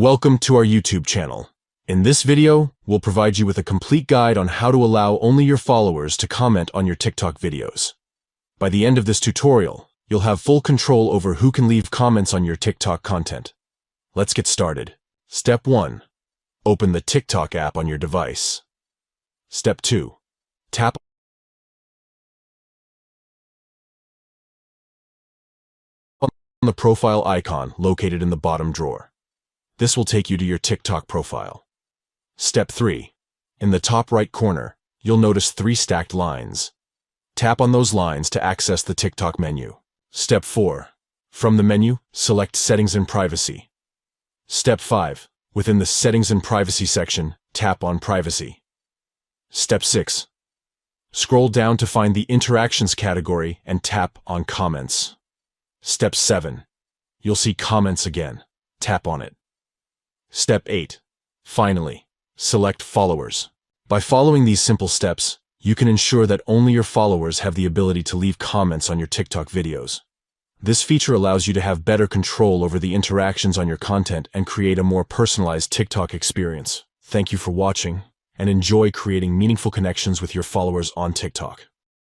Welcome to our YouTube channel. In this video, we'll provide you with a complete guide on how to allow only your followers to comment on your TikTok videos. By the end of this tutorial, you'll have full control over who can leave comments on your TikTok content. Let's get started. Step 1. Open the TikTok app on your device. Step 2. Tap on the profile icon located in the bottom drawer. This will take you to your TikTok profile. Step 3. In the top right corner, you'll notice 3 stacked lines. Tap on those lines to access the TikTok menu. Step 4. From the menu, select Settings and Privacy. Step 5. Within the Settings and Privacy section, tap on Privacy. Step 6. Scroll down to find the Interactions category and tap on Comments. Step 7. You'll see Comments again. Tap on it. Step 8. Finally, select Followers. By following these simple steps, you can ensure that only your followers have the ability to leave comments on your TikTok videos. This feature allows you to have better control over the interactions on your content and create a more personalized TikTok experience. Thank you for watching, and enjoy creating meaningful connections with your followers on TikTok.